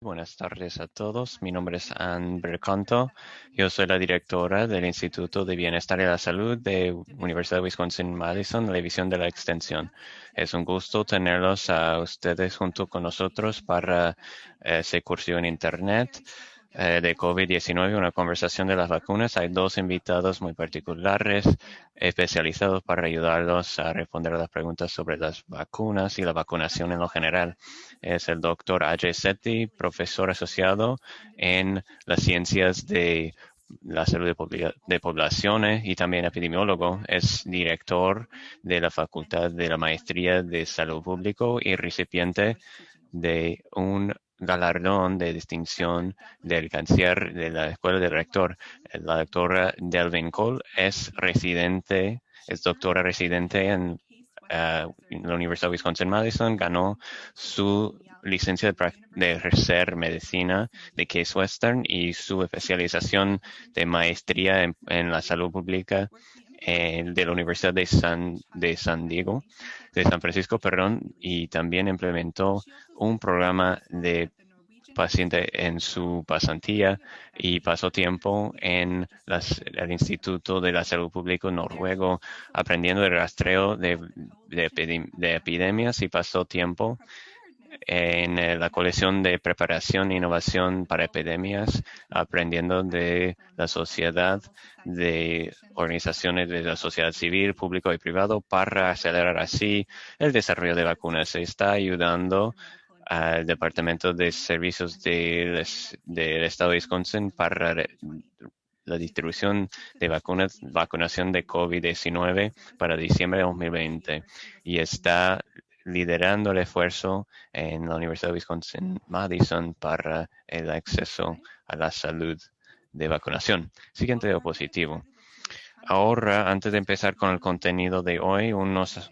Buenas tardes a todos. Mi nombre es Ann Bercanto. Yo soy la directora del Instituto de Bienestar y la Salud de Universidad de Wisconsin-Madison, la División de la Extensión. Es un gusto tenerlos a ustedes junto con nosotros para ese curso en Internet de COVID-19, una conversación de las vacunas. Hay dos invitados muy particulares, especializados para ayudarlos a responder a las preguntas sobre las vacunas y la vacunación en lo general. Es el doctor Ajay Sethi, profesor asociado en las ciencias de la salud de poblaciones y también epidemiólogo. Es director de la Facultad de la Maestría de Salud Público y recipiente de un galardón de distinción del cáncer de la Escuela de Rector. La doctora Delvin Cole es doctora residente en la Universidad de Wisconsin-Madison, ganó su licencia de ejercer medicina de Case Western y su especialización de maestría en la salud pública de la Universidad de San Francisco, perdón, y también implementó un programa de paciente en su pasantía y pasó tiempo en el Instituto de la Salud Pública noruego aprendiendo el rastreo de epidemias y pasó tiempo en la colección de preparación e innovación para epidemias, aprendiendo de la sociedad, de organizaciones de la sociedad civil, público y privado, para acelerar así el desarrollo de vacunas. Se está ayudando al Departamento de Servicios del Estado de Wisconsin para la distribución de vacunación de COVID-19 para diciembre de 2020 y está liderando el esfuerzo en la Universidad de Wisconsin-Madison para el acceso a la salud de vacunación. Siguiente diapositivo. Ahora, antes de empezar con el contenido de hoy, unos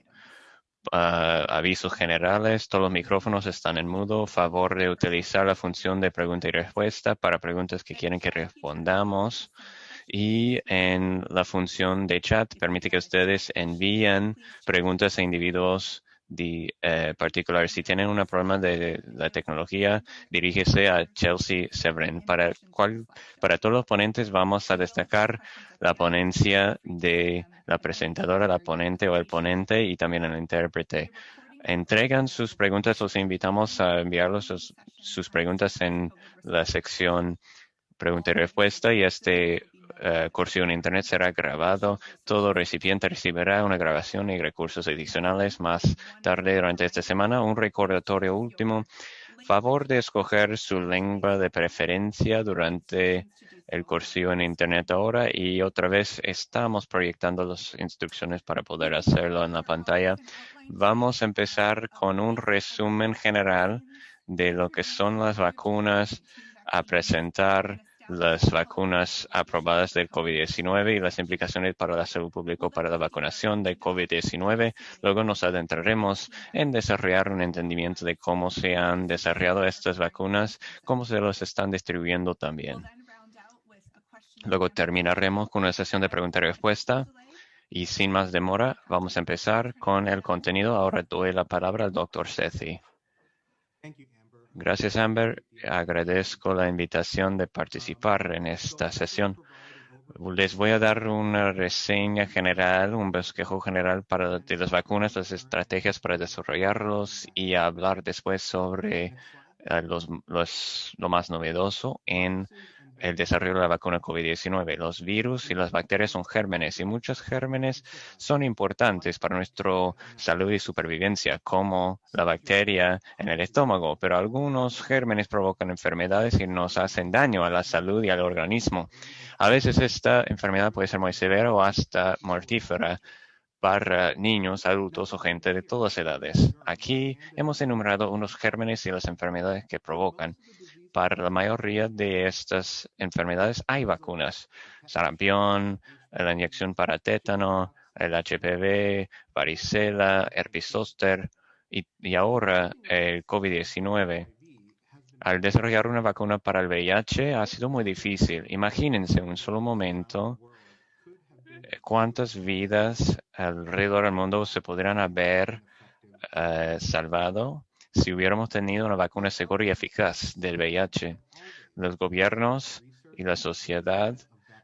avisos generales. Todos los micrófonos están en mudo. Favor de utilizar la función de pregunta y respuesta para preguntas que quieren que respondamos. Y en la función de chat permite que ustedes envíen preguntas a individuos particulares. Si tienen un problema de la tecnología, dirígese a Chelsea Severin. Para todos los ponentes vamos a destacar la ponencia de la presentadora, la ponente o el ponente y también el intérprete. Entregan sus preguntas, los invitamos a enviarlos sus preguntas en la sección pregunta y respuesta y este curso en Internet será grabado. Todo recipiente recibirá una grabación y recursos adicionales más tarde durante esta semana. Un recordatorio último. Favor de escoger su lengua de preferencia durante el curso en Internet ahora y otra vez estamos proyectando las instrucciones para poder hacerlo en la pantalla. Vamos a empezar con un resumen general de lo que son las vacunas, a presentar las vacunas aprobadas del COVID-19 y las implicaciones para la salud pública para la vacunación de COVID-19. Luego nos adentraremos en desarrollar un entendimiento de cómo se han desarrollado estas vacunas, cómo se los están distribuyendo también. Luego terminaremos con una sesión de pregunta y respuesta. Y sin más demora, vamos a empezar con el contenido. Ahora doy la palabra al Dr. Sethi. Gracias, Amber. Agradezco la invitación de participar en esta sesión. Les voy a dar una reseña general, un bosquejo general de las vacunas, las estrategias para desarrollarlos y hablar después sobre lo más novedoso en el desarrollo de la vacuna COVID-19. Los virus y las bacterias son gérmenes y muchos gérmenes son importantes para nuestra salud y supervivencia, como la bacteria en el estómago, pero algunos gérmenes provocan enfermedades y nos hacen daño a la salud y al organismo. A veces esta enfermedad puede ser muy severa o hasta mortífera para niños, adultos o gente de todas edades. Aquí hemos enumerado unos gérmenes y las enfermedades que provocan. Para la mayoría de estas enfermedades hay vacunas. Sarampión, la inyección para tétano, el HPV, varicela, herpes zóster y ahora el COVID-19. Al desarrollar una vacuna para el VIH ha sido muy difícil. Imagínense un solo momento cuántas vidas alrededor del mundo se podrían haber salvado si hubiéramos tenido una vacuna segura y eficaz del VIH. Los gobiernos y la sociedad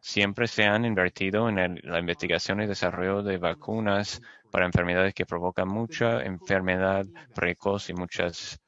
siempre se han invertido en la investigación y desarrollo de vacunas para enfermedades que provocan mucha enfermedad precoz y muchas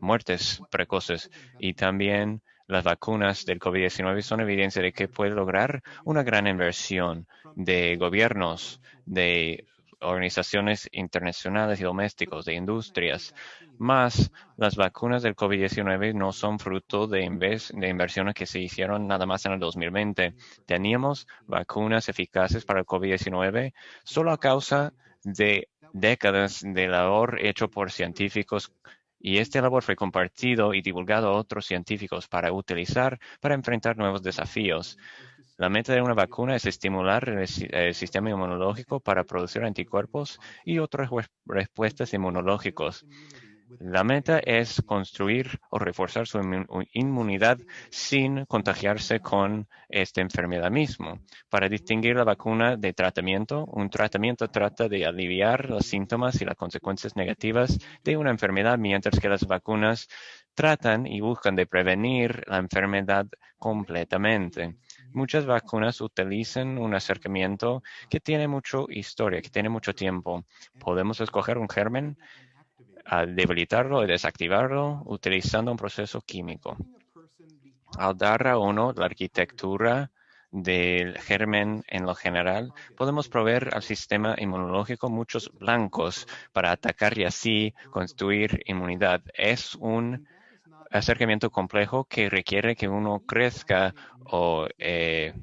muertes precoces. Y también las vacunas del COVID-19 son evidencia de que puede lograr una gran inversión de gobiernos, de organizaciones internacionales y domésticos, de industrias. Más, las vacunas del COVID-19 no son fruto de inversiones que se hicieron nada más en el 2020. Teníamos vacunas eficaces para el COVID-19 solo a causa de décadas de labor hecho por científicos y este labor fue compartido y divulgado a otros científicos para utilizar para enfrentar nuevos desafíos. La meta de una vacuna es estimular el sistema inmunológico para producir anticuerpos y otras respuestas inmunológicas. La meta es construir o reforzar su inmunidad sin contagiarse con esta enfermedad mismo. Para distinguir la vacuna de tratamiento, un tratamiento trata de aliviar los síntomas y las consecuencias negativas de una enfermedad, mientras que las vacunas tratan y buscan de prevenir la enfermedad completamente. Muchas vacunas utilizan un acercamiento que tiene mucha historia, que tiene mucho tiempo. Podemos escoger un germen, debilitarlo y desactivarlo utilizando un proceso químico. Al dar a uno la arquitectura del germen en lo general, podemos proveer al sistema inmunológico muchos blancos para atacar y así construir inmunidad. Es un acercamiento complejo que requiere que uno crezca o que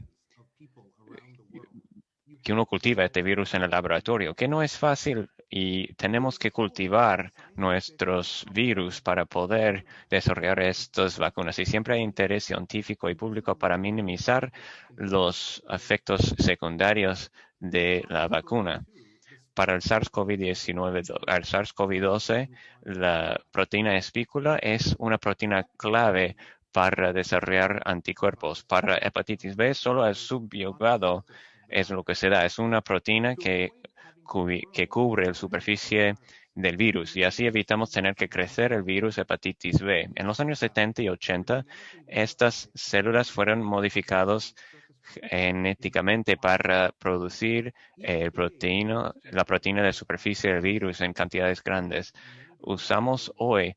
uno cultiva este virus en el laboratorio, que no es fácil y tenemos que cultivar nuestros virus para poder desarrollar estas vacunas. Y siempre hay interés científico y público para minimizar los efectos secundarios de la vacuna. Para el SARS-CoV-12, la proteína espícula es una proteína clave para desarrollar anticuerpos. Para hepatitis B, solo el subyugado es lo que se da. Es una proteína que cubre la superficie del virus y así evitamos tener que crecer el virus hepatitis B. En los años 70 y 80, estas células fueron modificadas genéticamente para producir la proteína de superficie del virus en cantidades grandes. Usamos hoy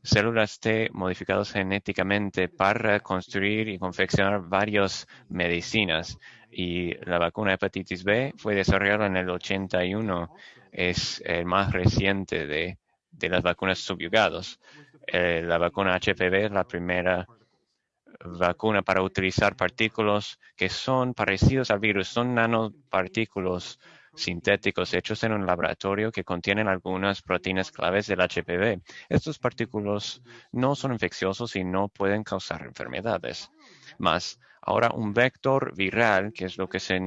células T modificadas genéticamente para construir y confeccionar varias medicinas. Y la vacuna hepatitis B fue desarrollada en el 81. Es el más reciente de las vacunas subyugadas. La vacuna HPV es la primera vacuna para utilizar partículas que son parecidos al virus. Son nanopartículas sintéticos hechos en un laboratorio que contienen algunas proteínas claves del HPV. Estos partículas no son infecciosos y no pueden causar enfermedades. Más, ahora un vector viral, que es lo que se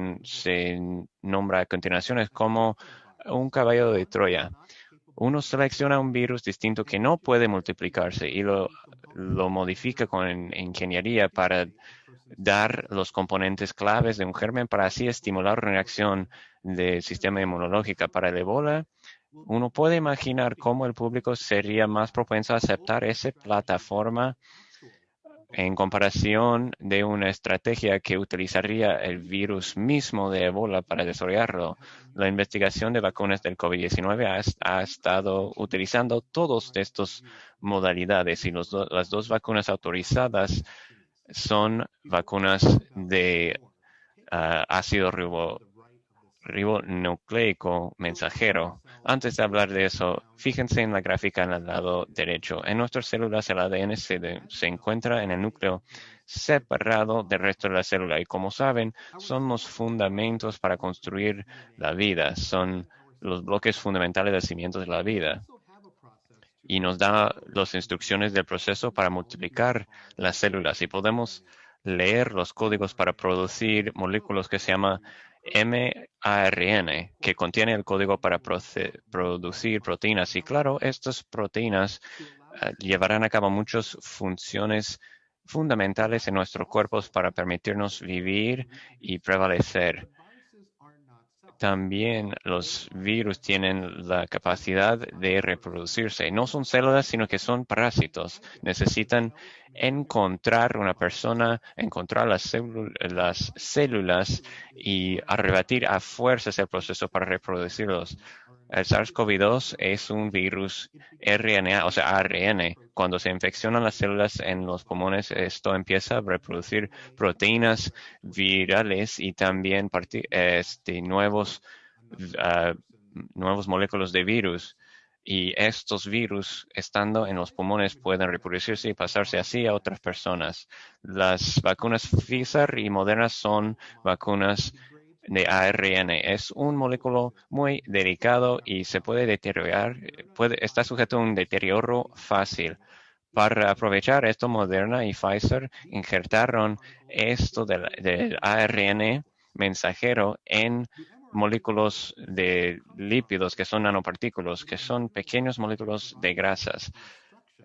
nombra a continuación, es como un caballo de Troya. Uno selecciona un virus distinto que no puede multiplicarse y lo modifica con ingeniería para dar los componentes claves de un germen para así estimular una reacción del sistema inmunológico. Para el ébola, uno puede imaginar cómo el público sería más propenso a aceptar esa plataforma en comparación de una estrategia que utilizaría el virus mismo de ébola para desarrollarlo. La investigación de vacunas del COVID-19 ha estado utilizando todas estas modalidades y las dos vacunas autorizadas son vacunas de ácido ribonucleico mensajero. Antes de hablar de eso, fíjense en la gráfica en el lado derecho. En nuestras células el ADN se encuentra en el núcleo separado del resto de la célula y como saben, son los fundamentos para construir la vida, son los bloques fundamentales del cimiento de la vida y nos da las instrucciones del proceso para multiplicar las células y podemos leer los códigos para producir moléculas que se llama mRNA, que contiene el código para producir proteínas. Y claro, estas proteínas llevarán a cabo muchas funciones fundamentales en nuestros cuerpos para permitirnos vivir y prevalecer. También los virus tienen la capacidad de reproducirse. No son células, sino que son parásitos. Necesitan encontrar una persona, encontrar las células y arrebatar a fuerzas el proceso para reproducirlos. El SARS-CoV-2 es un virus RNA, o sea, ARN. Cuando se infeccionan las células en los pulmones, esto empieza a reproducir proteínas virales y también ah, nuevos moléculas de virus. Y estos virus, estando en los pulmones, pueden reproducirse y pasarse así a otras personas. Las vacunas Pfizer y Moderna son vacunas de ARN. Es un moléculo muy delicado y se puede deteriorar, está sujeto a un deterioro fácil. Para aprovechar esto, Moderna y Pfizer injertaron esto del ARN mensajero en moléculas de lípidos, que son nanopartículas, que son pequeños moléculas de grasas.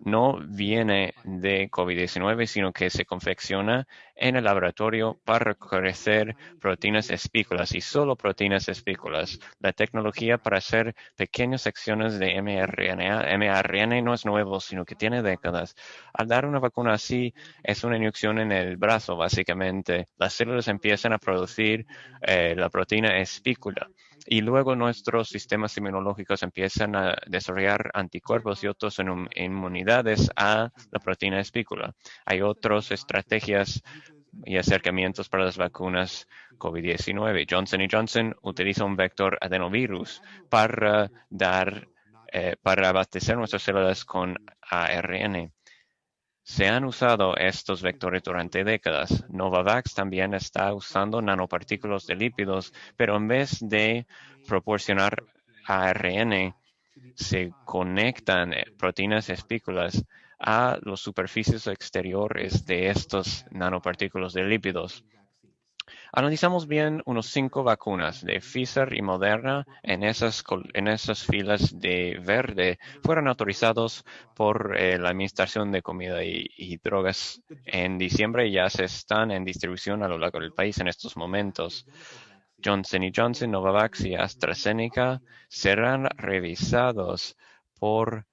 No viene de COVID-19, sino que se confecciona en el laboratorio para crecer proteínas espículas y solo proteínas espículas. La tecnología para hacer pequeñas secciones de mRNA no es nuevo, sino que tiene décadas. Al dar una vacuna así, es una inyección en el brazo, básicamente. Las células empiezan a producir la proteína espícula. Y luego nuestros sistemas inmunológicos empiezan a desarrollar anticuerpos y otras inmunidades a la proteína espícula. Hay otras estrategias y acercamientos para las vacunas COVID-19. Johnson Johnson utiliza un vector adenovirus para abastecer nuestras células con ARN. Se han usado estos vectores durante décadas. Novavax también está usando nanopartículas de lípidos, pero en vez de proporcionar ARN, se conectan proteínas espículas a las superficies exteriores de estos nanopartículas de lípidos. Analizamos bien unos 5 vacunas de Pfizer y Moderna en esas filas de verde. Fueron autorizados por la Administración de Comida y Drogas en diciembre y ya se están en distribución a lo largo del país en estos momentos. Johnson Johnson, Novavax y AstraZeneca serán revisados por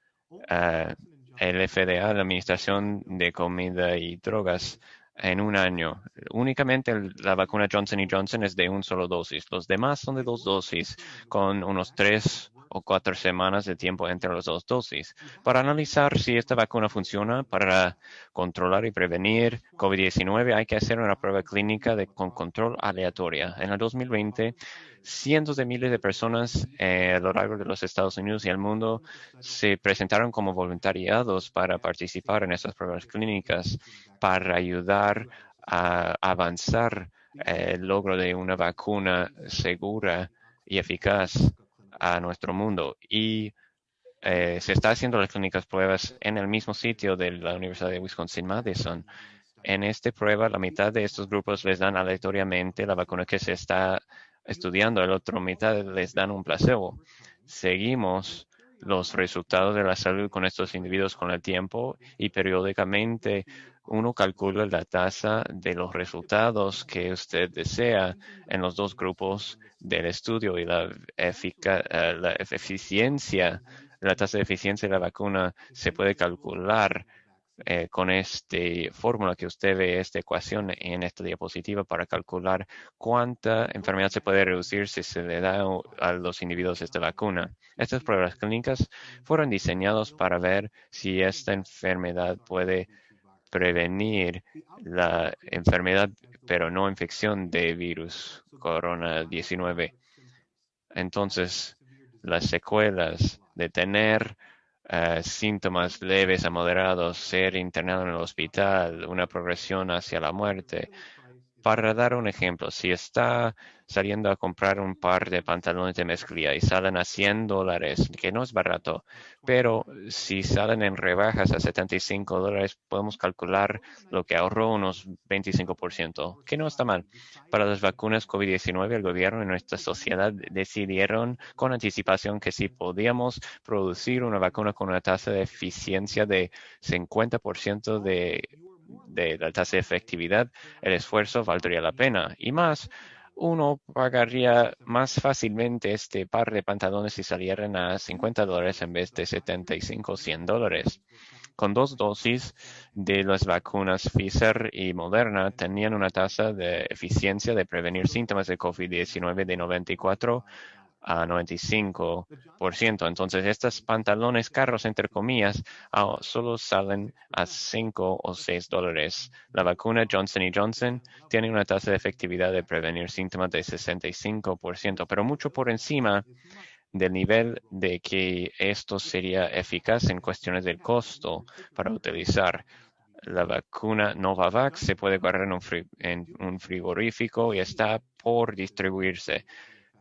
el FDA, la Administración de Comida y Drogas, en un año. Únicamente la vacuna Johnson Johnson es de un solo dosis. Los demás son de 2 dosis, con unos 3 o 4 semanas de tiempo entre las 2 dosis. Para analizar si esta vacuna funciona para controlar y prevenir COVID-19, hay que hacer una prueba clínica con control aleatoria. En el 2020, cientos de miles de personas a lo largo de los Estados Unidos y el mundo se presentaron como voluntariados para participar en estas pruebas clínicas para ayudar a avanzar el logro de una vacuna segura y eficaz a nuestro mundo. Y se está haciendo las clínicas pruebas en el mismo sitio de la Universidad de Wisconsin-Madison. En esta prueba, la mitad de estos grupos les dan aleatoriamente la vacuna que se está estudiando, la otra mitad les dan un placebo. Seguimos los resultados de la salud con estos individuos con el tiempo y periódicamente uno calcula la tasa de los resultados que usted desea en los dos grupos del estudio y la eficiencia, la tasa de eficiencia de la vacuna se puede calcular con esta fórmula que usted ve, esta ecuación en esta diapositiva para calcular cuánta enfermedad se puede reducir si se le da a los individuos esta vacuna. Estas pruebas clínicas fueron diseñadas para ver si esta enfermedad puede prevenir la enfermedad, pero no infección de virus corona-19. Entonces, las secuelas de tener síntomas leves a moderados, ser internado en el hospital, una progresión hacia la muerte. Para dar un ejemplo, si está saliendo a comprar un par de pantalones de mezclilla y salen a $100, que no es barato, pero si salen en rebajas a $75, podemos calcular lo que ahorró unos 25%, que no está mal. Para las vacunas COVID-19, el gobierno y nuestra sociedad decidieron con anticipación que si podíamos producir una vacuna con una tasa de eficiencia de 50% de la tasa de efectividad, el esfuerzo valdría la pena. Y más, uno pagaría más fácilmente este par de pantalones si salieran a $50 en vez de 75 o $100. Con 2 dosis de las vacunas Pfizer y Moderna tenían una tasa de eficiencia de prevenir síntomas de COVID-19 de 94 a 95%. Entonces, estos pantalones caros, entre comillas, solo salen a $5 o $6. La vacuna Johnson Johnson tiene una tasa de efectividad de prevenir síntomas de 65%, pero mucho por encima del nivel de que esto sería eficaz en cuestiones del costo para utilizar. La vacuna Novavax se puede guardar en un frigorífico y está por distribuirse.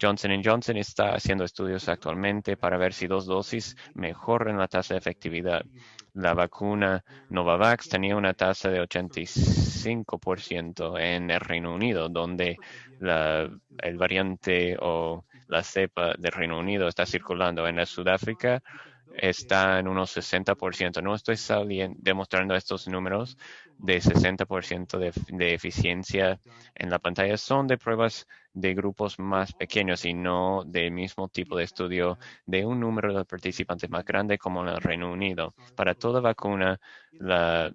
Johnson Johnson está haciendo estudios actualmente para ver si 2 dosis mejoran la tasa de efectividad. La vacuna Novavax tenía una tasa de 85% en el Reino Unido, donde el variante o la cepa del Reino Unido está circulando. En Sudáfrica está en unos 60%. No estoy demostrando estos números de 60% de eficiencia en la pantalla. Son de pruebas de grupos más pequeños y no del mismo tipo de estudio de un número de participantes más grande como en el Reino Unido. Para toda vacuna, la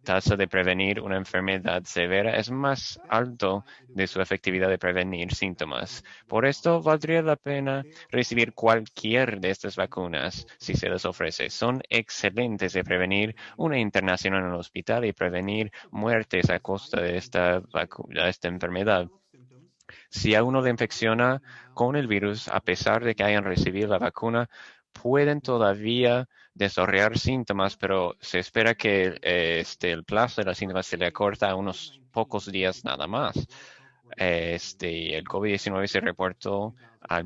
tasa de prevenir una enfermedad severa es más alto de su efectividad de prevenir síntomas. Por esto, valdría la pena recibir cualquier de estas vacunas si se les ofrece. Son excelentes de prevenir una internación en el hospital y prevenir muertes a costa de esta enfermedad. Si a uno le infecciona con el virus, a pesar de que hayan recibido la vacuna, pueden todavía desarrollar síntomas, pero se espera que el plazo de los síntomas se le acorta a unos pocos días nada más. El COVID-19 se reportó a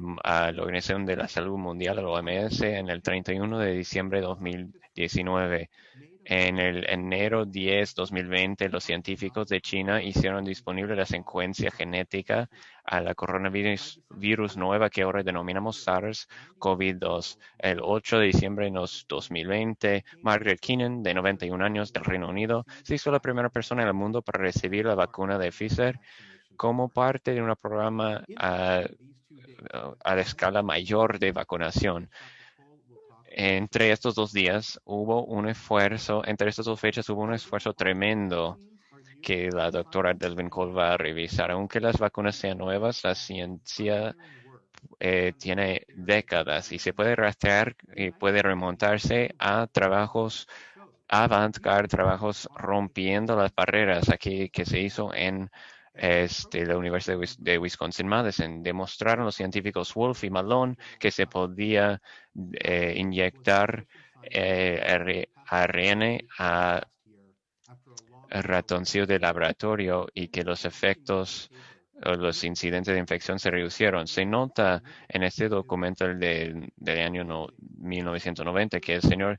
la Organización de la Salud Mundial, a la OMS, en el 31 de diciembre de 2019. En el enero 10, 2020, los científicos de China hicieron disponible la secuencia genética a la coronavirus nueva que ahora denominamos SARS-CoV-2. El 8 de diciembre de 2020, Margaret Keenan, de 91 años del Reino Unido, se hizo la primera persona en el mundo para recibir la vacuna de Pfizer como parte de un programa a la escala mayor de vacunación. Entre estos 2 días hubo un esfuerzo, entre estas dos fechas hubo un esfuerzo tremendo que la doctora Delvin-Cole va a revisar. Aunque las vacunas sean nuevas, la ciencia tiene décadas y se puede rastrear y puede remontarse a trabajos avant-garde, trabajos rompiendo las barreras aquí que se hizo en la Universidad de Wisconsin-Madison. Demostraron los científicos Wolf y Malone que se podía inyectar ARN a ratoncillos de laboratorio y que los efectos o los incidentes de infección se reducieron. Se nota en este documento del año 1990 que el señor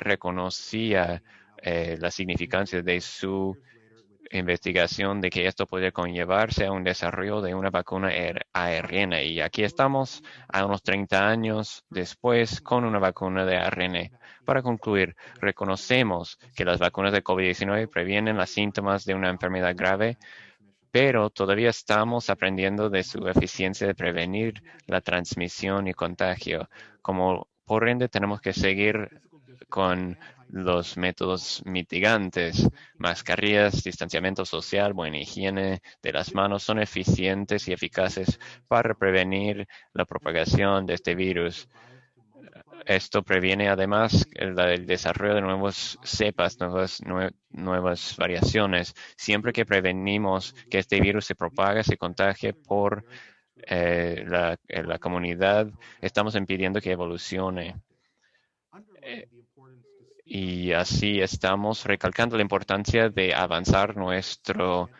reconocía la significancia de su investigación de que esto podría conllevarse a un desarrollo de una vacuna ARN. Y aquí estamos a unos 30 años después con una vacuna de ARN. Para concluir, reconocemos que las vacunas de COVID-19 previenen los síntomas de una enfermedad grave, pero todavía estamos aprendiendo de su eficiencia de prevenir la transmisión y contagio. Como por ende, tenemos que seguir con los métodos mitigantes. Mascarillas, distanciamiento social, buena higiene de las manos son eficientes y eficaces para prevenir la propagación de este virus. Esto previene además el desarrollo de nuevas cepas, nuevas variaciones. Siempre que prevenimos que este virus se propague, se contagie por la comunidad, estamos impidiendo que evolucione. Y así estamos recalcando la importancia de avanzar nuestro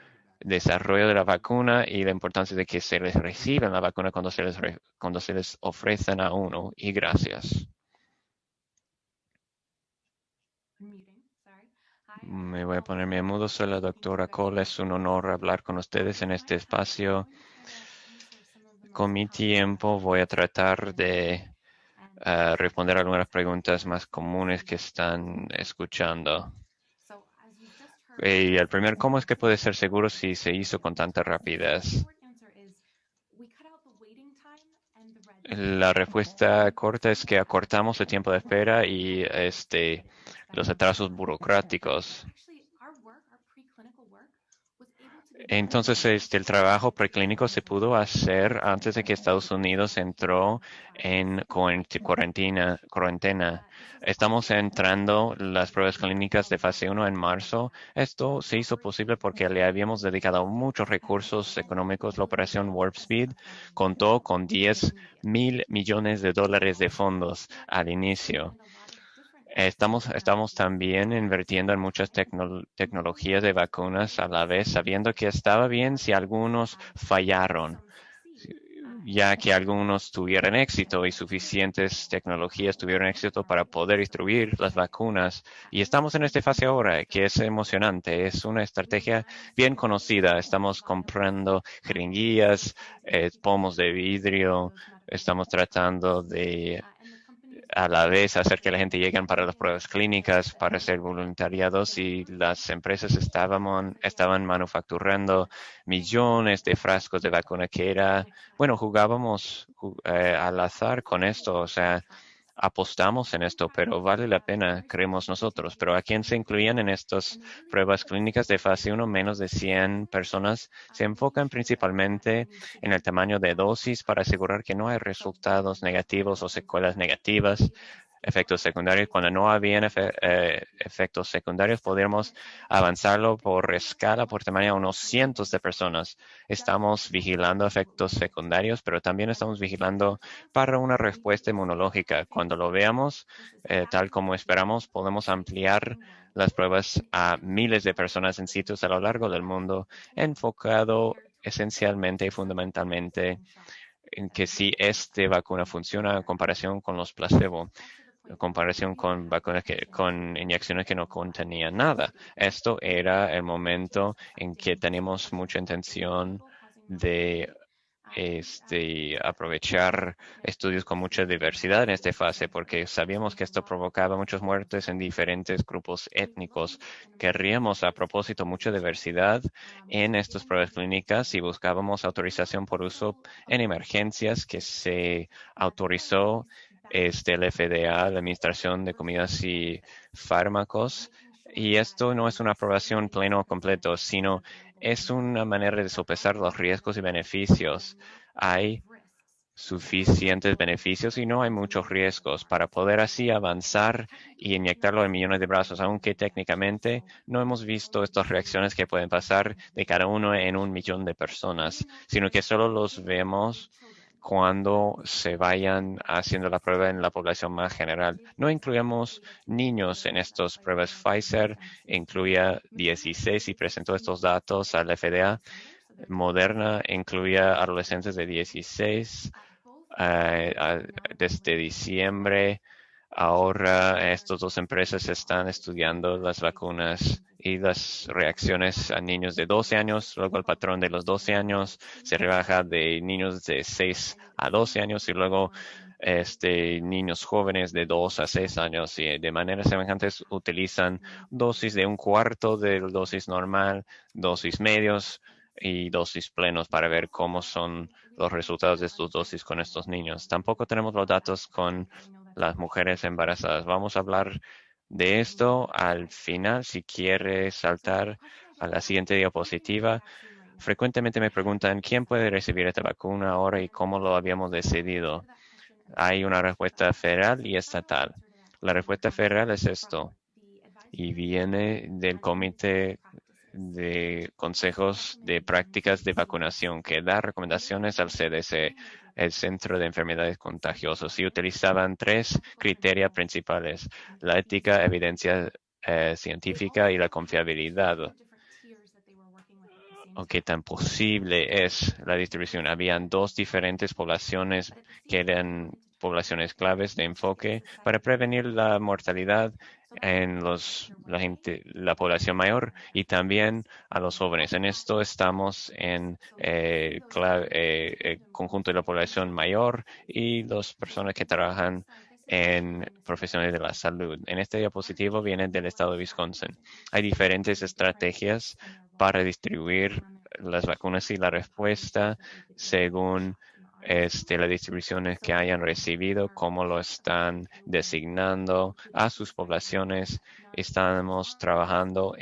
desarrollo de la vacuna y la importancia de que se les reciba la vacuna cuando se les ofrecen a uno. Y gracias. Me voy a ponerme a mudo. Soy la doctora Cole. Es un honor hablar con ustedes en este espacio. Con mi tiempo voy a tratar de responder algunas preguntas más comunes que están escuchando. Y el primer, ¿cómo es que puede ser seguro si se hizo con tanta rapidez? La respuesta corta es que acortamos el tiempo de espera y los atrasos burocráticos. Entonces, el trabajo preclínico se pudo hacer antes de que Estados Unidos entró en cuarentena. Estamos entrando las pruebas clínicas de fase 1 en marzo. Esto se hizo posible porque le habíamos dedicado muchos recursos económicos. La operación Warp Speed contó con 10.000 millones de dólares de fondos al inicio. Estamos también invirtiendo en muchas tecnologías de vacunas a la vez, sabiendo que estaba bien si algunos fallaron, ya que algunos tuvieran éxito y suficientes tecnologías tuvieron éxito para poder distribuir las vacunas. Y estamos en esta fase ahora, que es emocionante. Es una estrategia bien conocida. Estamos comprando jeringuillas, pomos de vidrio. Estamos tratando de a la vez hacer que la gente llegue para las pruebas clínicas, para ser voluntariados y las empresas estaban manufacturando millones de frascos de vacuna que era, bueno, jugábamos al azar con esto, o sea, apostamos en esto, pero vale la pena, creemos nosotros. Pero ¿a quién se incluían en estas pruebas clínicas de fase 1? Menos de 100 personas. Se enfocan principalmente en el tamaño de dosis para asegurar que no hay resultados negativos o secuelas negativas. Efectos secundarios. Cuando no habían efectos secundarios, podríamos avanzarlo por escala, por tamaño a unos cientos de personas. Estamos vigilando efectos secundarios, pero también estamos vigilando para una respuesta inmunológica. Cuando lo veamos, tal como esperamos, podemos ampliar las pruebas a miles de personas en sitios a lo largo del mundo, enfocado esencialmente y fundamentalmente en que si esta vacuna funciona en comparación con los placebo, en comparación con vacunas con inyecciones que no contenían nada. Esto era el momento en que teníamos mucha intención de aprovechar estudios con mucha diversidad en esta fase, porque sabíamos que esto provocaba muchas muertes en diferentes grupos étnicos. Querríamos, a propósito, mucha diversidad en estas pruebas clínicas y buscábamos autorización por uso en emergencias que se autorizó el FDA, la Administración de Comidas y Fármacos. Y esto no es una aprobación pleno o completo, sino es una manera de sopesar los riesgos y beneficios. Hay suficientes beneficios y no hay muchos riesgos para poder así avanzar y inyectarlo en millones de brazos, aunque técnicamente no hemos visto estas reacciones que pueden pasar de cada uno en 1 millón de personas, sino que solo los vemos cuando se vayan haciendo la prueba en la población más general. No incluimos niños en estas pruebas. Pfizer incluía 16 y presentó estos datos al FDA. Moderna incluía adolescentes de 16 desde diciembre. Ahora estas dos empresas están estudiando las vacunas y las reacciones a niños de 12 años. Luego el patrón de los 12 años se rebaja de niños de 6 a 12 años y luego niños jóvenes de 2 a 6 años y de manera semejante utilizan dosis de un cuarto de dosis normal, dosis medios y dosis plenos para ver cómo son los resultados de estos dosis con estos niños. Tampoco tenemos los datos con las mujeres embarazadas. Vamos a hablar de esto al final. Si quieres saltar a la siguiente diapositiva, frecuentemente me preguntan quién puede recibir esta vacuna ahora y cómo lo habíamos decidido. Hay una respuesta federal y estatal. La respuesta federal es esto y viene del Comité de Consejos de Prácticas de Vacunación que da recomendaciones al CDC, el Centro de Enfermedades Contagiosas, y utilizaban 3 criterios principales: la ética, evidencia científica y la confiabilidad. O qué tan posible es la distribución. Habían 2 diferentes poblaciones que eran poblaciones claves de enfoque para prevenir la mortalidad en la población mayor y también a los jóvenes. En esto estamos en conjunto de la población mayor y las personas que trabajan en profesionales de la salud. En este diapositivo viene del estado de Wisconsin. Hay diferentes estrategias para distribuir las vacunas y la respuesta según las distribuciones que hayan recibido, cómo lo están designando a sus poblaciones. Estamos trabajando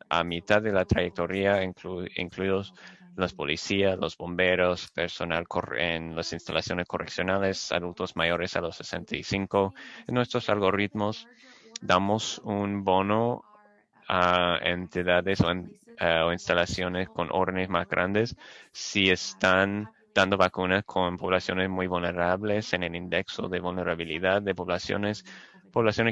a mitad de la trayectoria, incluidos los policías, los bomberos, personal en las instalaciones correccionales, adultos mayores a los 65. En nuestros algoritmos damos un bono a entidades o instalaciones con órdenes más grandes si están dando vacunas con poblaciones muy vulnerables en el indexo de vulnerabilidad de poblaciones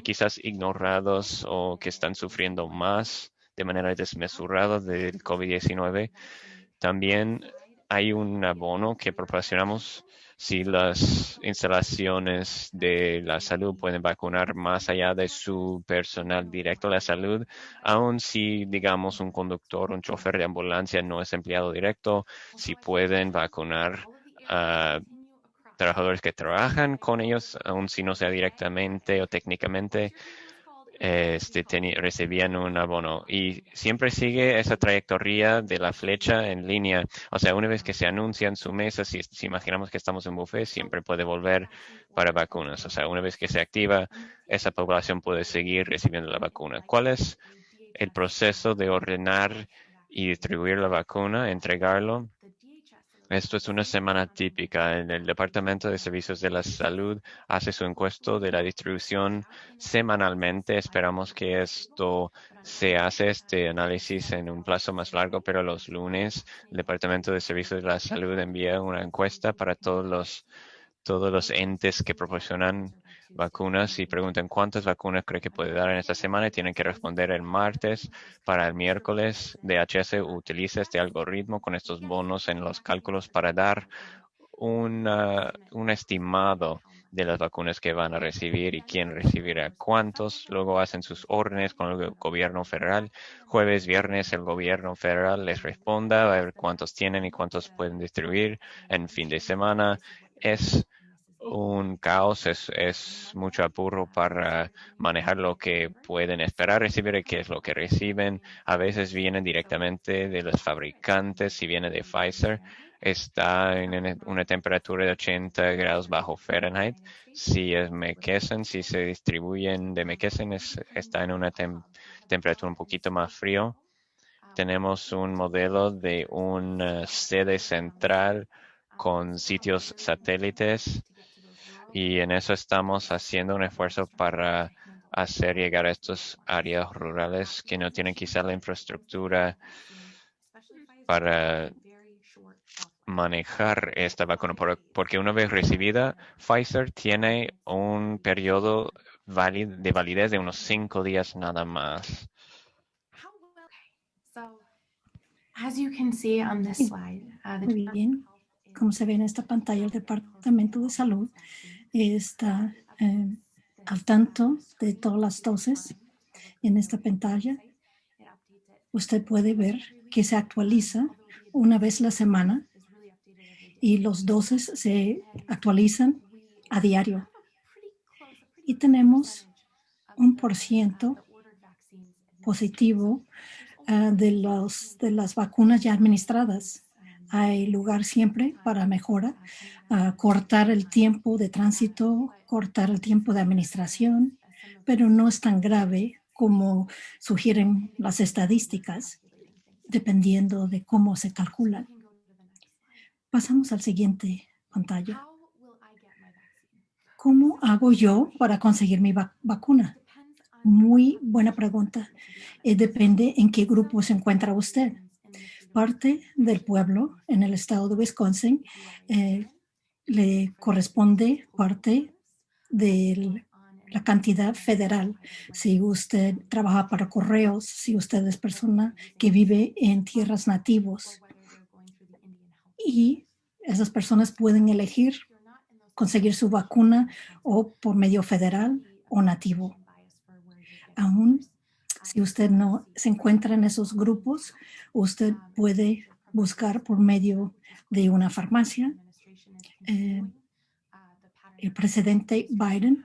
quizás ignoradas o que están sufriendo más de manera desmesurada del COVID-19. También hay un abono que proporcionamos si las instalaciones de la salud pueden vacunar más allá de su personal directo de la salud, aun si, digamos, un conductor, un chofer de ambulancia no es empleado directo, si pueden vacunar a trabajadores que trabajan con ellos, aun si no sea directamente o técnicamente, recibían un abono y siempre sigue esa trayectoria de la flecha en línea. O sea, una vez que se anuncia en su mesa, si imaginamos que estamos en buffet, siempre puede volver para vacunas. O sea, una vez que se activa, esa población puede seguir recibiendo la vacuna. ¿Cuál es el proceso de ordenar y distribuir la vacuna, entregarlo? Esto es una semana típica. En el Departamento de Servicios de la Salud hace su encuesta de la distribución semanalmente. Esperamos que esto se hace este análisis en un plazo más largo, pero los lunes el Departamento de Servicios de la Salud envía una encuesta para todos los entes que proporcionan vacunas y preguntan cuántas vacunas cree que puede dar en esta semana y tienen que responder el martes. Para el miércoles, DHS utiliza este algoritmo con estos bonos en los cálculos para dar un estimado de las vacunas que van a recibir y quién recibirá cuántos. Luego hacen sus órdenes con el gobierno federal. Jueves, viernes, el gobierno federal les responda a ver cuántos tienen y cuántos pueden distribuir en fin de semana. Es un caos, es mucho apuro para manejar lo que pueden esperar recibir y qué es lo que reciben. A veces vienen directamente de los fabricantes, si viene de Pfizer, está en una temperatura de 80 grados bajo Fahrenheit. Si es McKesson, si se distribuyen de McKesson, está en una temperatura un poquito más frío. Tenemos un modelo de una sede central con sitios satélites y en eso estamos haciendo un esfuerzo para hacer llegar a estas áreas rurales que no tienen quizá la infraestructura para manejar esta vacuna, porque una vez recibida, Pfizer tiene un periodo de validez de unos 5 días nada más. Muy bien, como se ve en esta pantalla, el Departamento de Salud está al tanto de todas las dosis. En esta pantalla usted puede ver que se actualiza una vez a la semana y los dosis se actualizan a diario. Y tenemos un % positivo de las vacunas ya administradas. Hay lugar siempre para mejora, cortar el tiempo de tránsito, cortar el tiempo de administración, pero no es tan grave como sugieren las estadísticas, dependiendo de cómo se calculan. Pasamos al siguiente pantalla. ¿Cómo hago yo para conseguir mi vacuna? Muy buena pregunta. Depende en qué grupo se encuentra usted. Parte del pueblo en el estado de Wisconsin le corresponde parte de la cantidad federal. Si usted trabaja para correos, si usted es persona que vive en tierras nativos, y esas personas pueden elegir conseguir su vacuna o por medio federal o nativo. Aún si usted no se encuentra en esos grupos, usted puede buscar por medio de una farmacia. El presidente Biden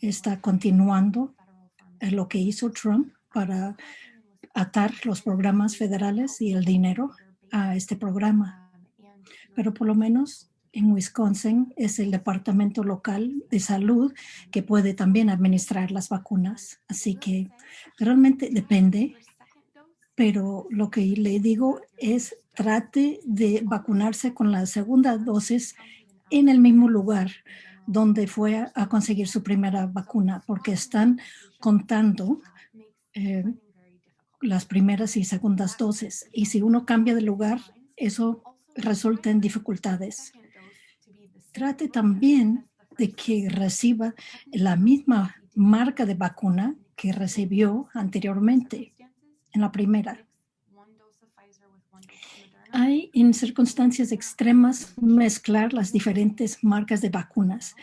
está continuando lo que hizo Trump para atar los programas federales y el dinero a este programa. Pero por lo menos en Wisconsin es el departamento local de salud que puede también administrar las vacunas. Así que realmente depende, pero lo que le digo es trate de vacunarse con la segunda dosis en el mismo lugar donde fue a conseguir su primera vacuna, porque están contando eh, las primeras y segundas dosis. Y si uno cambia de lugar, eso resulta en dificultades. Trate también de que reciba la misma marca de vacuna que recibió anteriormente en la primera. Hay en circunstancias extremas mezclar las diferentes marcas de vacunas,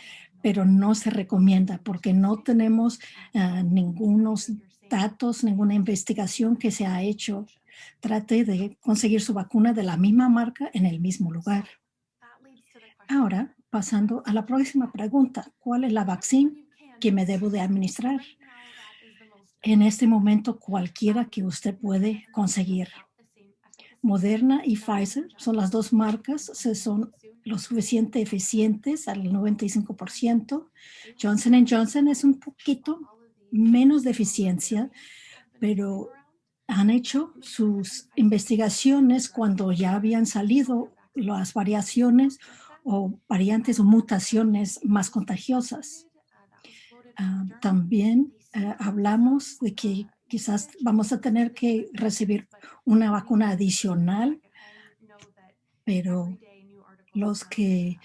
pero no se recomienda porque no tenemos ningunos datos, ninguna investigación que se ha hecho. Trate de conseguir su vacuna de la misma marca en el mismo lugar. Ahora, pasando a la próxima pregunta, ¿cuál es la vacuna que me debo de administrar? En este momento, cualquiera que usted puede conseguir. Moderna y Pfizer son las dos marcas, son lo suficiente eficientes al 95%. Johnson Johnson es un poquito menos de eficiencia, pero han hecho sus investigaciones cuando ya habían salido las variaciones o variantes o mutaciones más contagiosas. También hablamos de que quizás vamos a tener que recibir una vacuna adicional, pero los que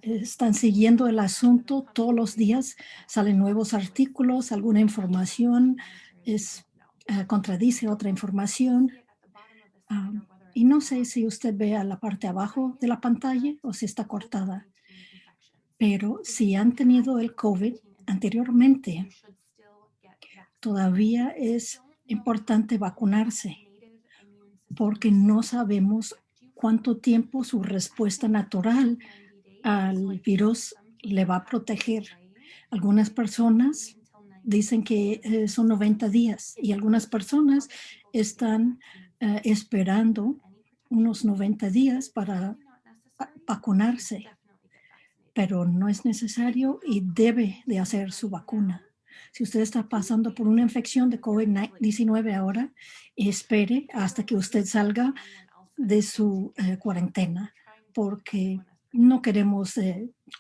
están siguiendo el asunto todos los días salen nuevos artículos, alguna información contradice otra información. Ah, y no sé si usted ve a la parte abajo de la pantalla o si está cortada, pero si han tenido el COVID anteriormente, todavía es importante vacunarse porque no sabemos cuánto tiempo su respuesta natural al virus le va a proteger. Algunas personas dicen que son 90 días y algunas personas están esperando unos 90 días para vacunarse, pero no es necesario y debe de hacer su vacuna. Si usted está pasando por una infección de COVID-19 ahora, espere hasta que usted salga de su cuarentena, porque no queremos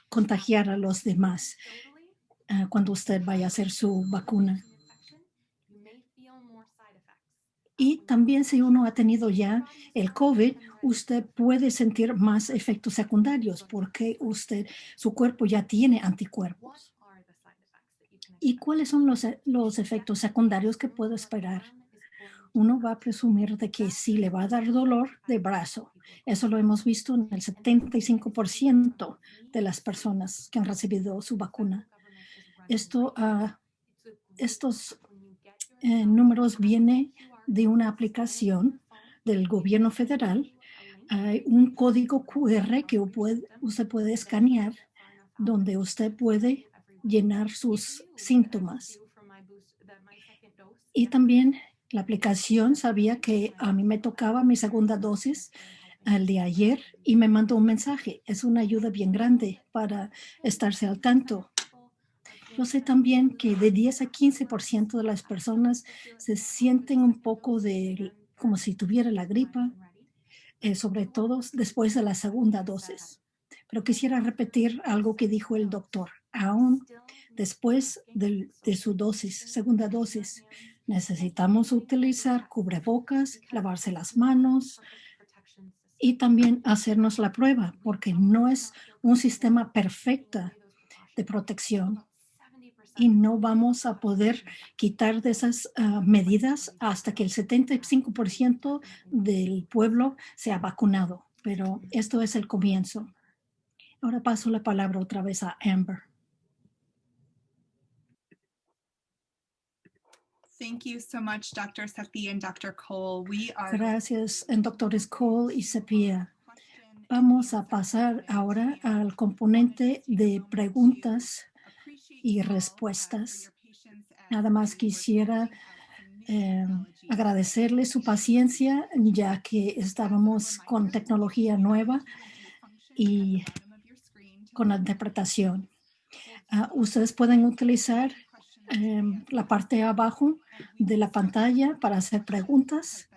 contagiar a los demás cuando usted vaya a hacer su vacuna. Y también si uno ha tenido ya el COVID, usted puede sentir más efectos secundarios porque su cuerpo ya tiene anticuerpos. ¿Y cuáles son los efectos secundarios que puedo esperar? Uno va a presumir de que sí le va a dar dolor de brazo. Eso lo hemos visto en el 75% de las personas que han recibido su vacuna. Estos números vienen de una aplicación del gobierno federal. Hay un código QR que usted puede escanear donde usted puede llenar sus síntomas. Y también la aplicación sabía que a mí me tocaba mi segunda dosis al de ayer y me mandó un mensaje. Es una ayuda bien grande para estarse al tanto. Yo sé también que de 10 a 15% de las personas se sienten un poco como si tuviera la gripa, sobre todo después de la segunda dosis. Pero quisiera repetir algo que dijo el doctor. Aún después de su segunda dosis, necesitamos utilizar cubrebocas, lavarse las manos y también hacernos la prueba, porque no es un sistema perfecto de protección y no vamos a poder quitar de esas medidas hasta que el 75% del pueblo sea vacunado. Pero esto es el comienzo. Ahora paso la palabra otra vez a Amber. Thank you so much, Dr. Sepi and Dr. Cole. Gracias, doctores Cole y Sepia. Vamos a pasar ahora al componente de preguntas y respuestas. Nada más quisiera agradecerle su paciencia, ya que estábamos con tecnología nueva y con la interpretación. Ustedes pueden utilizar la parte de abajo de la pantalla para hacer preguntas.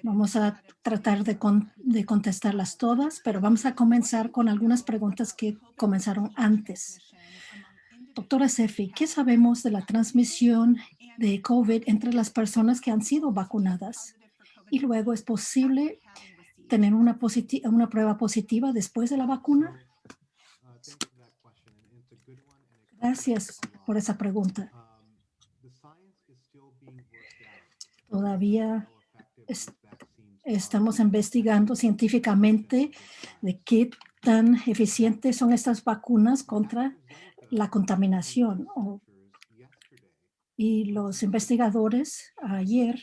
Vamos a tratar de contestarlas todas, pero vamos a comenzar con algunas preguntas que comenzaron antes. Doctora Sefi, ¿qué sabemos de la transmisión de COVID entre las personas que han sido vacunadas? Y luego, ¿es posible tener una prueba positiva después de la vacuna? Gracias por esa pregunta. Todavía estamos investigando científicamente de qué tan eficientes son estas vacunas contra la contaminación. Y los investigadores ayer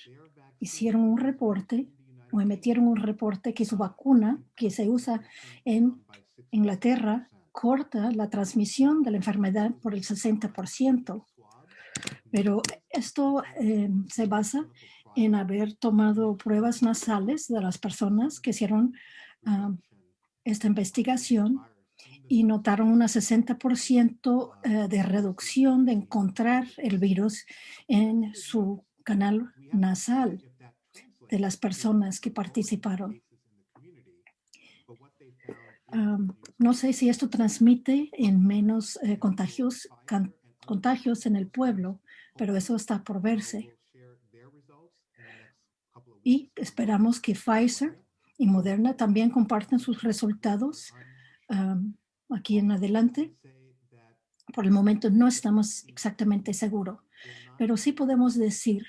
hicieron un reporte o emitieron un reporte que su vacuna que se usa en Inglaterra corta la transmisión de la enfermedad por el 60%. Pero esto se basa en haber tomado pruebas nasales de las personas que hicieron esta investigación y notaron una 60% de reducción de encontrar el virus en su canal nasal de las personas que participaron. No sé si esto transmite en menos contagios en el pueblo, pero eso está por verse. Y esperamos que Pfizer y Moderna también compartan sus resultados aquí en adelante. Por el momento no estamos exactamente seguros, pero sí podemos decir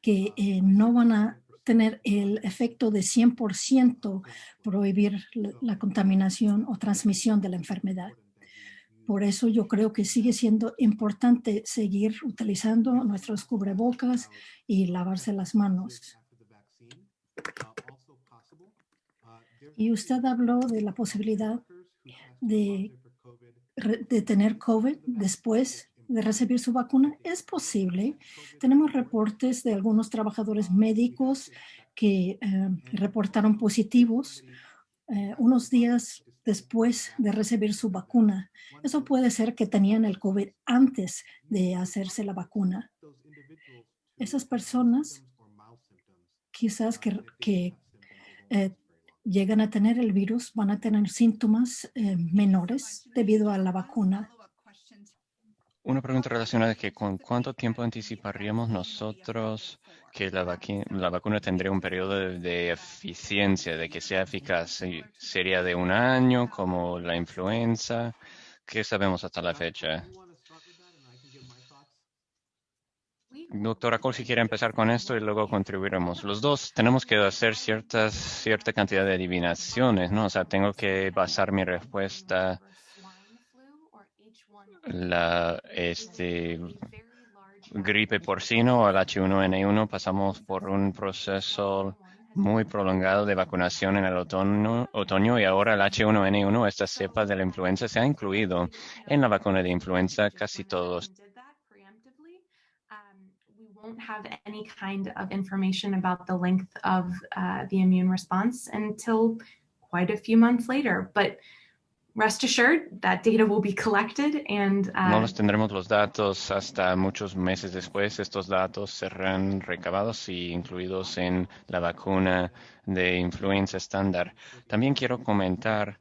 que no van a tener el efecto de 100% prohibir la contaminación o transmisión de la enfermedad. Por eso yo creo que sigue siendo importante seguir utilizando nuestros cubrebocas y lavarse las manos. Y usted habló de la posibilidad de tener COVID después de recibir su vacuna. Es posible. Tenemos reportes de algunos trabajadores médicos que reportaron positivos unos días después de recibir su vacuna. Eso puede ser que tenían el COVID antes de hacerse la vacuna. Esas personas quizás que llegan a tener el virus van a tener síntomas menores debido a la vacuna. Una pregunta relacionada es que ¿con cuánto tiempo anticiparíamos nosotros que la vacuna tendría un periodo de eficiencia, de que sea eficaz? ¿Sería de un año como la influenza? ¿Qué sabemos hasta la fecha? Doctora Cole, si quiere empezar con esto y luego contribuiremos. Los dos tenemos que hacer cierta cantidad de adivinaciones, ¿no? O sea, tengo que basar mi respuesta la gripe porcino o el H1N1. Pasamos por un proceso muy prolongado de vacunación en el otoño y ahora el H1N1, esta cepa de la influenza, se ha incluido en la vacuna de influenza casi todos. We won't have any kind of information about the length of the immune response until quite a few months later. But rest assured, that data will be collected and no los tendremos los datos hasta muchos meses después. Estos datos serán recabados y incluidos en la vacuna de influenza estándar. También quiero comentar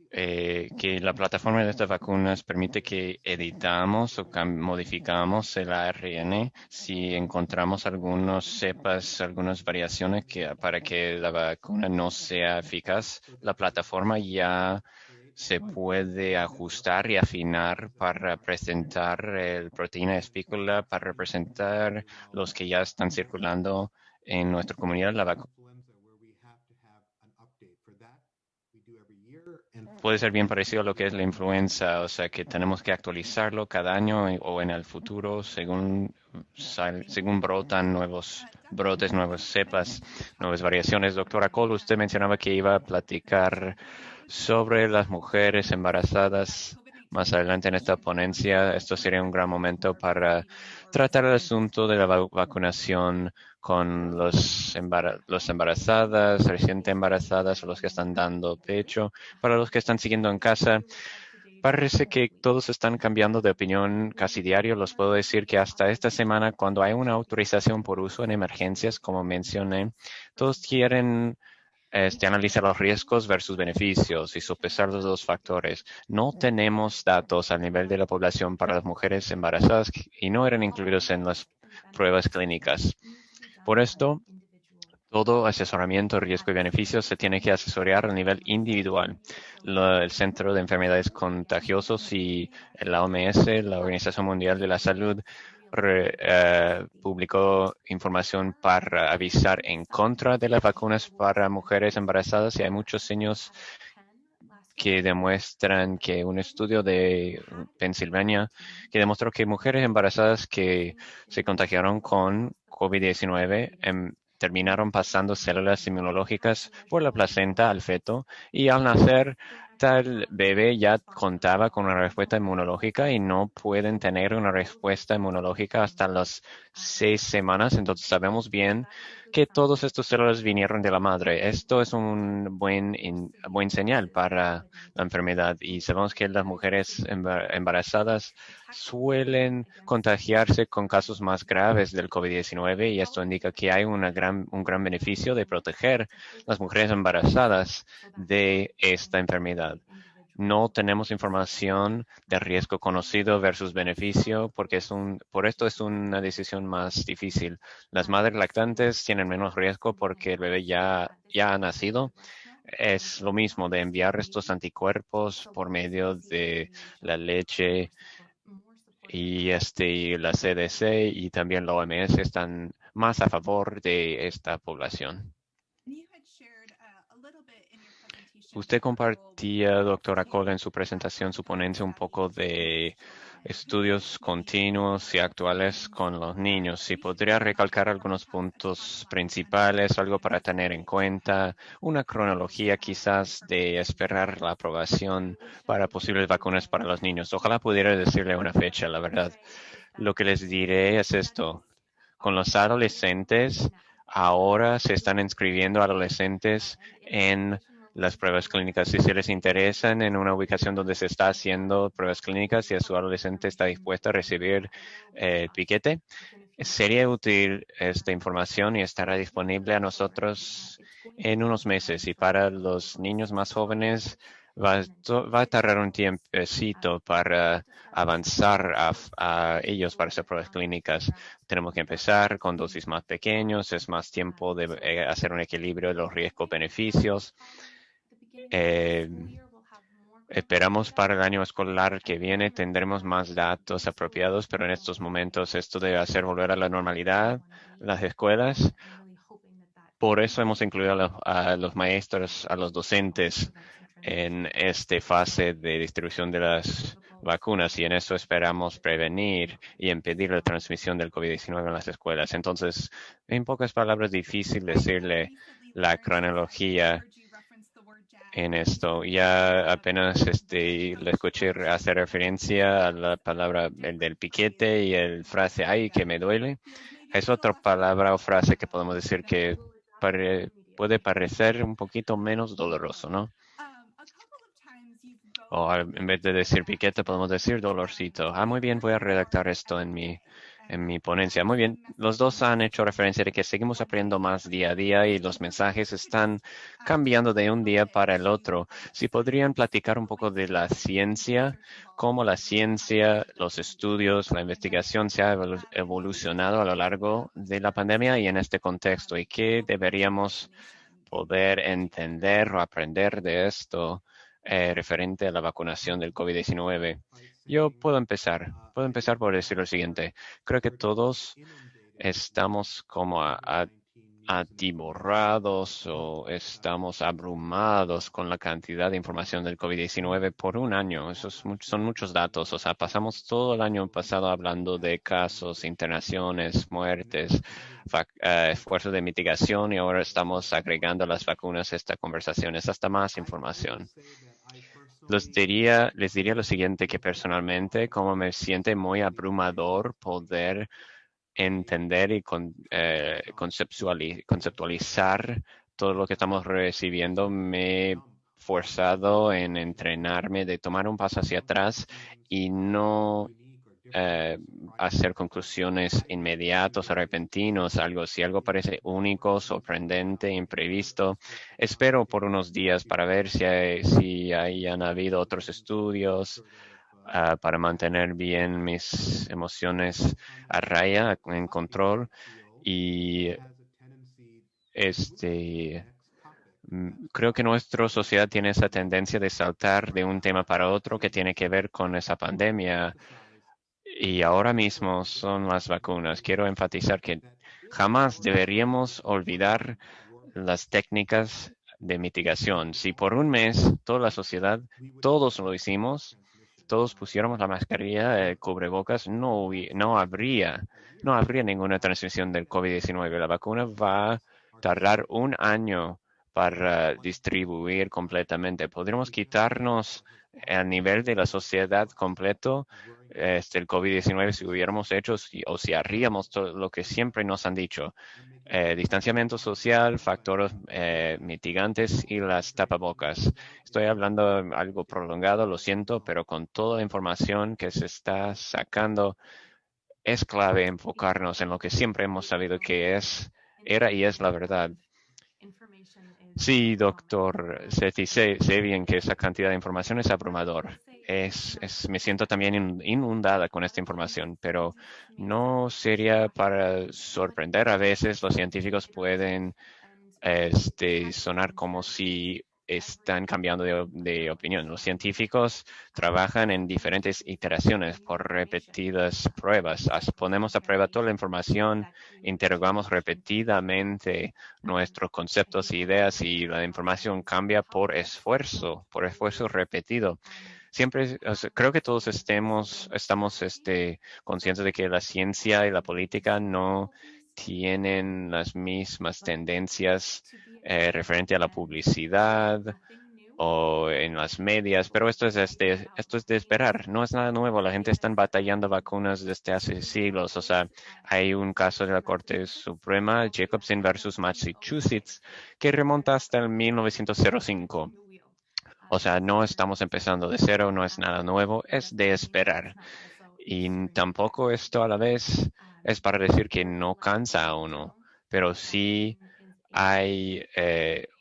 que la plataforma de estas vacunas permite que editamos o modificamos el ARN si encontramos algunas cepas, algunas variaciones para que la vacuna no sea eficaz. La plataforma ya se puede ajustar y afinar para presentar el proteína espícula, para representar los que ya están circulando en nuestra comunidad. La vacuna puede ser bien parecido a lo que es la influenza, o sea que tenemos que actualizarlo cada año o en el futuro según brotan nuevos brotes, nuevas cepas, nuevas variaciones. Doctora Cole, usted mencionaba que iba a platicar sobre las mujeres embarazadas más adelante en esta ponencia. Esto sería un gran momento para tratar el asunto de la vacunación con los embarazadas, recién embarazadas o los que están dando pecho. Para los que están siguiendo en casa, parece que todos están cambiando de opinión casi diario. Les puedo decir que hasta esta semana, cuando hay una autorización por uso en emergencias, como mencioné, todos quieren analizar los riesgos versus beneficios y sopesar los dos factores. No tenemos datos a nivel de la población para las mujeres embarazadas y no eran incluidos en las pruebas clínicas. Por esto, todo asesoramiento, riesgo y beneficios se tiene que asesorar a nivel individual. El Centro de Enfermedades Contagiosas y la OMS, la Organización Mundial de la Salud, publicó información para avisar en contra de las vacunas para mujeres embarazadas y hay muchos signos que demuestran que un estudio de Pensilvania que demostró que mujeres embarazadas que se contagiaron con COVID-19 terminaron pasando células inmunológicas por la placenta al feto y al nacer tal bebé ya contaba con una respuesta inmunológica y no pueden tener una respuesta inmunológica hasta las 6 semanas. Entonces sabemos bien que todos estos células vinieron de la madre. Esto es un buen señal para la enfermedad y sabemos que las mujeres embarazadas suelen contagiarse con casos más graves del COVID-19 y esto indica que hay un gran beneficio de proteger las mujeres embarazadas de esta enfermedad. No tenemos información de riesgo conocido versus beneficio porque por esto es una decisión más difícil. Las madres lactantes tienen menos riesgo porque el bebé ya ha nacido. Es lo mismo de enviar estos anticuerpos por medio de la leche y la CDC y también la OMS están más a favor de esta población. Usted compartía, doctora Cole, en su presentación, su ponencia, un poco de estudios continuos y actuales con los niños. Si podría recalcar algunos puntos principales, algo para tener en cuenta, una cronología quizás de esperar la aprobación para posibles vacunas para los niños. Ojalá pudiera decirle una fecha, la verdad. Lo que les diré es esto. Con los adolescentes, ahora se están inscribiendo adolescentes en las pruebas clínicas. Si se les interesan en una ubicación donde se está haciendo pruebas clínicas y su adolescente está dispuesto a recibir el piquete, sería útil esta información y estará disponible a nosotros en unos meses. Y para los niños más jóvenes, va a tardar un tiempecito para avanzar a ellos para hacer pruebas clínicas. Tenemos que empezar con dosis más pequeños, es más tiempo de hacer un equilibrio de los riesgos-beneficios. Esperamos para el año escolar que viene tendremos más datos apropiados, pero en estos momentos esto debe hacer volver a la normalidad las escuelas. Por eso hemos incluido a los maestros, a los docentes en esta fase de distribución de las vacunas y en eso esperamos prevenir y impedir la transmisión del COVID-19 en las escuelas. Entonces, en pocas palabras, difícil decirle la cronología en esto. Ya apenas le escuché hacer referencia a la palabra del piquete y el frase "ay, que me duele". Es otra palabra o frase que podemos decir que puede parecer un poquito menos doloroso, ¿no? O en vez de decir piquete, podemos decir dolorcito. Muy bien, voy a redactar esto en mi ponencia. Muy bien, los dos han hecho referencia de que seguimos aprendiendo más día a día y los mensajes están cambiando de un día para el otro. Si podrían platicar un poco de la ciencia, cómo la ciencia, los estudios, la investigación se ha evolucionado a lo largo de la pandemia y en este contexto, y qué deberíamos poder entender o aprender de esto referente a la vacunación del COVID-19. Yo puedo empezar por decir lo siguiente. Creo que todos estamos como atiborrados o estamos abrumados con la cantidad de información del COVID-19 por un año. Son muchos datos. O sea, pasamos todo el año pasado hablando de casos, internaciones, muertes, esfuerzos de mitigación y ahora estamos agregando las vacunas a esta conversación. Es hasta más información. les diría lo siguiente, que personalmente, como me siente muy abrumador poder entender y conceptualizar todo lo que estamos recibiendo, me he forzado en entrenarme de tomar un paso hacia atrás y no hacer conclusiones inmediatas o repentinos, si algo parece único, sorprendente, imprevisto. Espero por unos días para ver si hayan habido otros estudios para mantener bien mis emociones a raya, en control. Y creo que nuestra sociedad tiene esa tendencia de saltar de un tema para otro que tiene que ver con esa pandemia. Y ahora mismo son las vacunas. Quiero enfatizar que jamás deberíamos olvidar las técnicas de mitigación. Si por un mes toda la sociedad, todos lo hicimos, todos pusiéramos la mascarilla, el cubrebocas, no habría ninguna transmisión del COVID-19. La vacuna va a tardar un año para distribuir completamente. Podríamos quitarnos a nivel de la sociedad completo el COVID-19 si hubiéramos hecho o si haríamos todo lo que siempre nos han dicho. Distanciamiento social, factores mitigantes y las tapabocas. Estoy hablando algo prolongado, lo siento, pero con toda la información que se está sacando, es clave enfocarnos en lo que siempre hemos sabido que era y es la verdad. Sí, doctor Sethi, sé bien que esa cantidad de información es abrumador. Me siento también inundada con esta información, pero no sería para sorprender. A veces los científicos pueden sonar como si están cambiando de opinión. Los científicos trabajan en diferentes iteraciones por repetidas pruebas. Ponemos a prueba toda la información, interrogamos repetidamente nuestros conceptos e ideas y la información cambia por esfuerzo repetido. Siempre, creo que todos estamos conscientes de que la ciencia y la política no tienen las mismas tendencias referente a la publicidad o en las medias, pero esto es de esperar, no es nada nuevo. La gente está batallando vacunas desde hace siglos. O sea, hay un caso de la Corte Suprema, Jacobson versus Massachusetts, que remonta hasta el 1905. O sea, no estamos empezando de cero, no es nada nuevo, es de esperar. Y tampoco esto a la vez es para decir que no cansa a uno, pero sí hay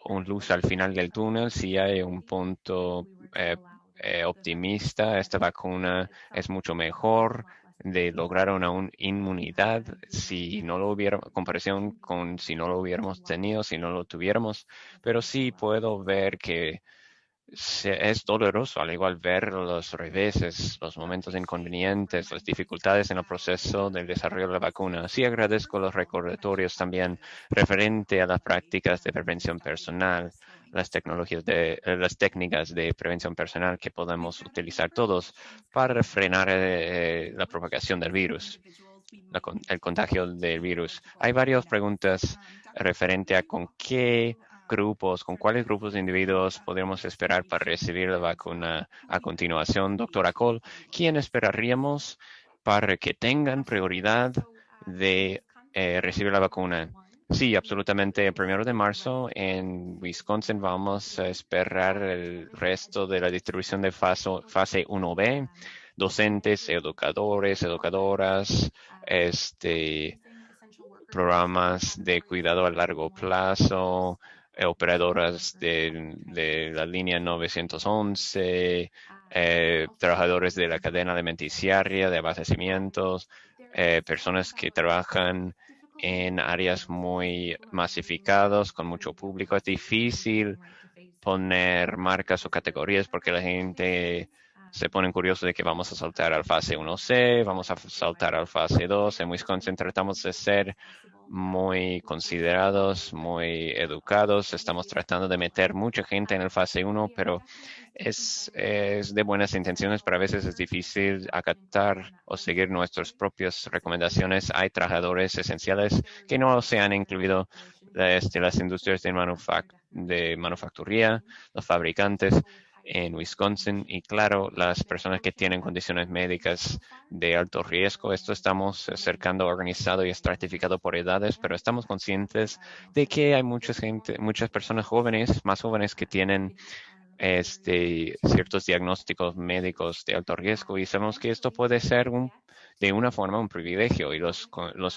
un luz al final del túnel, sí hay un punto optimista. Esta vacuna es mucho mejor de lograr una inmunidad si no lo hubiera, comparación con si no lo hubiéramos tenido, si no lo tuviéramos, pero sí puedo ver que es doloroso, al igual ver los reveses, los momentos inconvenientes, las dificultades en el proceso del desarrollo de la vacuna. Sí agradezco los recordatorios también referente a las prácticas de prevención personal, las técnicas de prevención personal que podemos utilizar todos para frenar la propagación del virus, el contagio del virus. Hay varias preguntas referente a con cuáles grupos de individuos podemos esperar para recibir la vacuna a continuación. Doctora Cole, ¿quién esperaríamos para que tengan prioridad de recibir la vacuna? Sí, absolutamente. El 1 de marzo en Wisconsin vamos a esperar el resto de la distribución de fase 1B. Docentes, educadores, educadoras, programas de cuidado a largo plazo, operadoras de la línea 911, trabajadores de la cadena alimenticia, de abastecimientos, personas que trabajan en áreas muy masificadas, con mucho público. Es difícil poner marcas o categorías porque la gente se ponen curiosos de que vamos a saltar al fase 1C, vamos a saltar al fase 2. En Wisconsin tratamos de ser muy considerados, muy educados. Estamos tratando de meter mucha gente en el fase 1, pero es de buenas intenciones, pero a veces es difícil acatar o seguir nuestras propias recomendaciones. Hay trabajadores esenciales que no se han incluido, las industrias de manufacturía, los fabricantes. en Wisconsin y claro, las personas que tienen condiciones médicas de alto riesgo. Esto estamos acercando organizado y estratificado por edades, pero estamos conscientes de que hay muchas personas jóvenes, más jóvenes que tienen ciertos diagnósticos médicos de alto riesgo y sabemos que esto puede ser de una forma un privilegio y los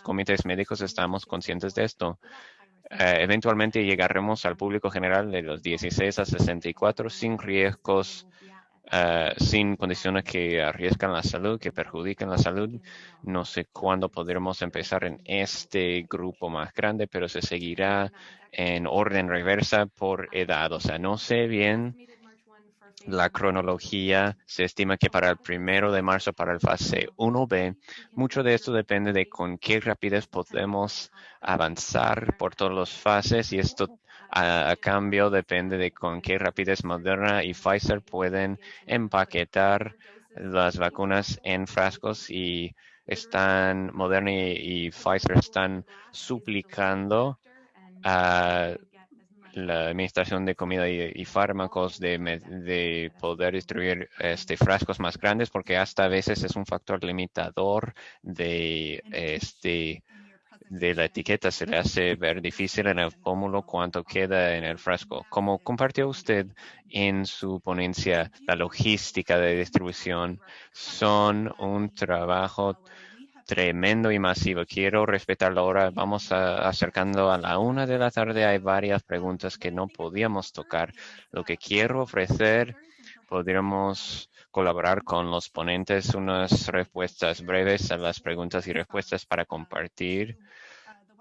comités médicos estamos conscientes de esto. Eventualmente llegaremos al público general de los 16 a 64 sin riesgos, sin condiciones que arriesgan la salud, que perjudican la salud. No sé cuándo podremos empezar en este grupo más grande, pero se seguirá en orden reversa por edad. O sea, no sé bien la cronología. Se estima que para el 1 de marzo, para el fase 1B, mucho de esto depende de con qué rapidez podemos avanzar por todas las fases y esto a cambio depende de con qué rapidez Moderna y Pfizer pueden empaquetar las vacunas en frascos y Moderna y Pfizer están suplicando a la Administración de Comida y Fármacos de poder distribuir frascos más grandes porque hasta a veces es un factor limitador de la etiqueta. Se le hace ver difícil en el pómulo cuánto queda en el frasco. Como compartió usted en su ponencia, la logística de distribución son un trabajo tremendo y masivo. Quiero respetar la hora. Vamos acercando a la 1 de la tarde. Hay varias preguntas que no podíamos tocar. Lo que quiero ofrecer, podríamos colaborar con los ponentes, unas respuestas breves a las preguntas y respuestas para compartir,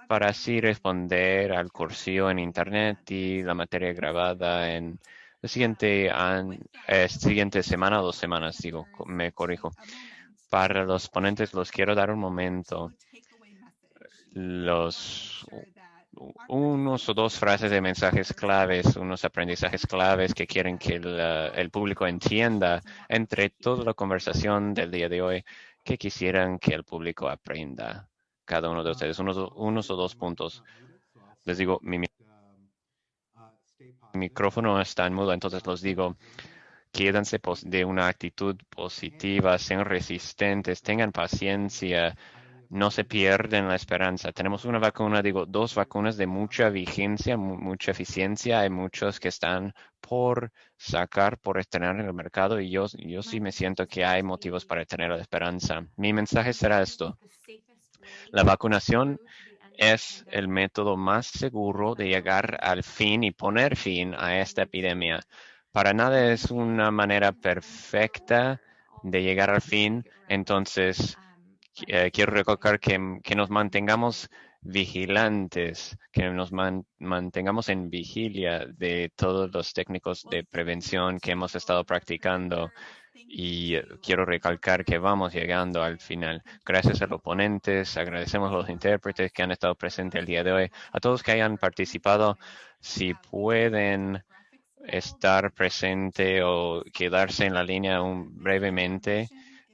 para así responder al cursillo en Internet y la materia grabada en la siguiente semana o 2 semanas, me corrijo. Para los ponentes los quiero dar un momento. Unos o dos frases de mensajes claves, unos aprendizajes claves que quieren que el público entienda entre toda la conversación del día de hoy, que quisieran que el público aprenda. Cada uno de ustedes, unos o dos puntos. Les digo, mi micrófono está en mudo, entonces los digo, quédense de una actitud positiva, sean resistentes, tengan paciencia, no se pierden la esperanza. Tenemos una vacuna, 2 vacunas de mucha vigencia, mucha eficiencia. Hay muchos que están por estrenar en el mercado y yo sí me siento que hay motivos para tener la esperanza. Mi mensaje será esto. La vacunación es el método más seguro de llegar al fin y poner fin a esta epidemia. Para nada es una manera perfecta de llegar al fin, entonces quiero recalcar que nos mantengamos vigilantes, que nos mantengamos en vigilia de todos los técnicos de prevención que hemos estado practicando y quiero recalcar que vamos llegando al final. Gracias a los ponentes, agradecemos a los intérpretes que han estado presentes el día de hoy, a todos que hayan participado. Si pueden estar presente o quedarse en la línea brevemente,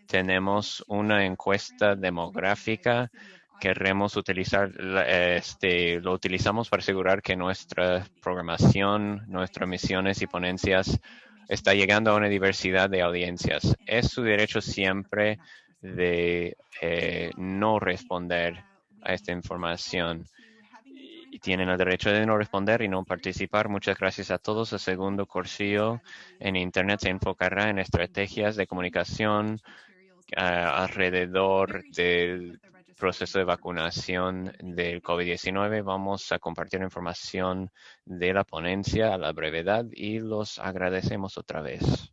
tenemos una encuesta demográfica. Queremos utilizar, lo utilizamos para asegurar que nuestra programación, nuestras misiones y ponencias está llegando a una diversidad de audiencias. Es su derecho siempre de no responder a esta información. Y tienen el derecho de no responder y no participar. Muchas gracias a todos. El segundo cursillo en Internet se enfocará en estrategias de comunicación alrededor del proceso de vacunación del COVID-19. Vamos a compartir información de la ponencia a la brevedad y los agradecemos otra vez.